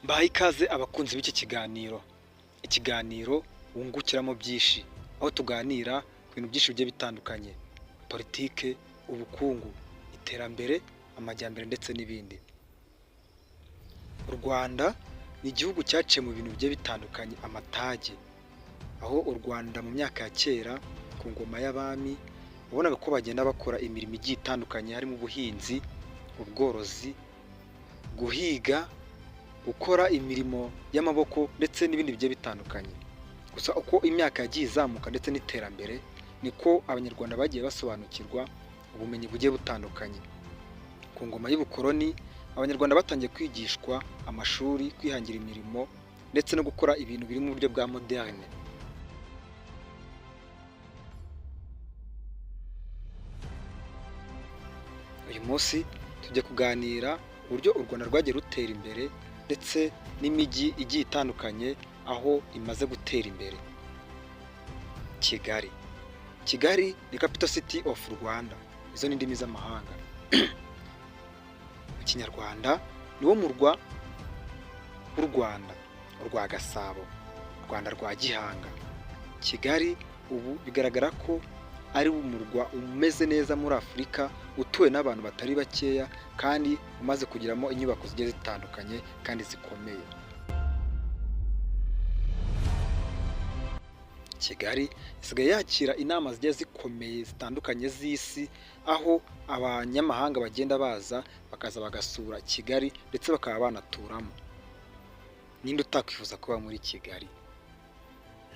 Baha ikaze abakunzi b'iki kiganiro. Ikiganiro wungukiramo byinshi, aho tuganira ku bintu byinshi bigiye bitandukanye: politike, ubukungu, iterambere, amajyambere ndetse n'ibindi. U Rwanda ni igihugu cyaciye mu bintu bigiye bitandukanye amatage, aho u Rwanda mu myaka ya kera ku ngoma y'abami wabonaga ko bagenda bakora imirimo igiye itandukanye, harimo ubuhinzi, ubworozi, guhiga, gukora imirimo y'amaboko ndetse n'ibindi bigiye bitandukanye. Gusa uko imyaka yagiye izamuka ndetse n'iterambere, niko abanyarwanda bagiye basobanukirwa ubumenyi bugiye butandukanye. Ku ngoma y'ubukoloni abanyarwanda batangiye kwigishwa amashuri, kwihangira imirimo ndetse no gukora ibintu biri mu buryo bwa moderne. Uyu munsi tujya kuganira uburyo u Rwanda rwagiye rutera imbere ndetse n'imijyi igiye itandukanye aho imaze gutera imbere. Kigali ni capital city of Rwanda, izo ni indimi z'amahanga. Mu kinyarwanda niwo murwa w'u Rwanda, urwa Gasabo, Rwanda rwa Gihanga. Kigali ubu bigaragara ko ari umurwa umeze neza muri Afurika, utuwe n'abantu batari bakeya kandi umaze kugiramo inyubako zigiye zitandukanye kandi zikomeye. Kigali isigaye yakira inama zigiye zikomeye zitandukanye z'isi, aho abanyamahanga bagenda baza bakaza bagasura Kigali ndetse bakaba banaturamo. Ninde utakwifuza kuba muri Kigali?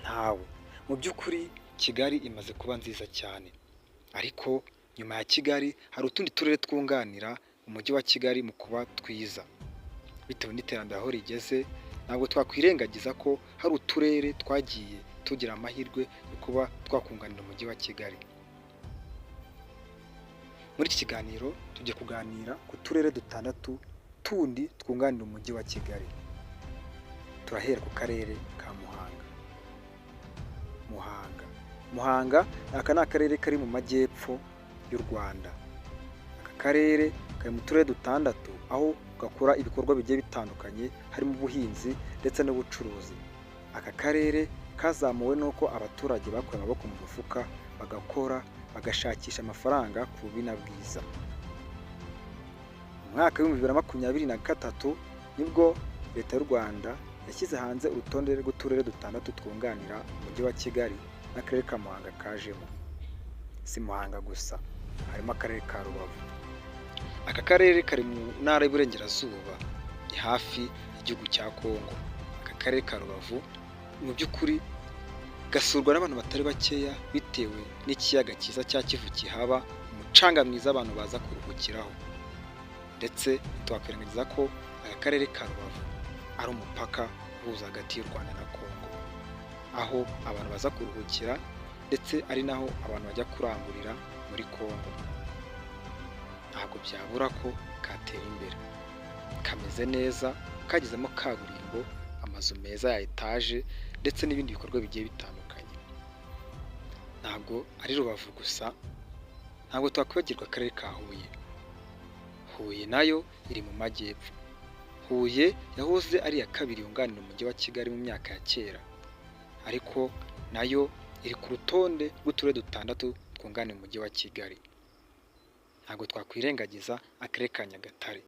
Ntawe. Mu by'ukuri Kigali imaze kuba nziza cyane, ariko nyuma ya Kigali hari utundi turere twunganira umujyi wa Kigali mu kuba twiza. Bitewe n'iterambere aho rigeze, ntabwo twakwirengagiza ko hari uturere twagiye tugira amahirwe yo kuba twakunganira umujyi wa Kigali. Muri iki kiganiro tujye kuganira ku turere 6 tundi twunganira umujyi wa Kigali. Turahera ku karere ka Muhanga. Aka ni akarere kari mu majyepfo y'u Rwanda. Aka karere kari mu turere 6 aho gakora ibikorwa bigiye bitandukanye, harimo ubuhinzi ndetse n'ubucuruzi. Aka karere kazamuwe n'uko abaturage bakuye amaboko mu mufuka, bagakora, bagashakisha amafaranga ku bubi na bwiza. Mu mwaka wa 2023 nibwo Leta y'u Rwanda yashyize hanze urutonde rw'uturere 6 twunganira umujyi wa Kigali, n'akarere ka Muhanga kajemo. Si Muhanga gusa, harimo akarere ka Rubavu. Aka karere kari mu ntara y'Iburengerazuba, ni hafi y'igihugu cya Kongo. Aka karere ka Rubavu mu by'ukuri gasurwa n'abantu batari bakeya bitewe n'ikiyaga cyiza cya Kivu kihaba, umucanga mwiza abantu baza kuruhukiraho. Ndetse twakwirengagiza ko aka karere ka Rubavu ari umupaka uhuza hagati y'u Rwanda na Kongo, aho abantu baza kuruhukira ndetse ari naho abantu bajya kurangurira muri Kongo. Ntabwo byabura ko katera imbere, kameze neza, kagizemo kaburimbo, amazu meza ya etaje ndetse n'ibindi bikorwa bigiye bitandukanye. Ntabwo ari Rubavu gusa, ntabwo twakwibagirwa akarere ka Huye nayo iri mu majyepfo. Huye yahoze ari iya kabiri yunganira umujyi wa Kigali mu myaka ya kera, ariko nayo iri ku rutonde rw'uturere 6 twunganira umujyi wa Kigali. Ntabwo twakwirengagiza akarere ka Nyagatare.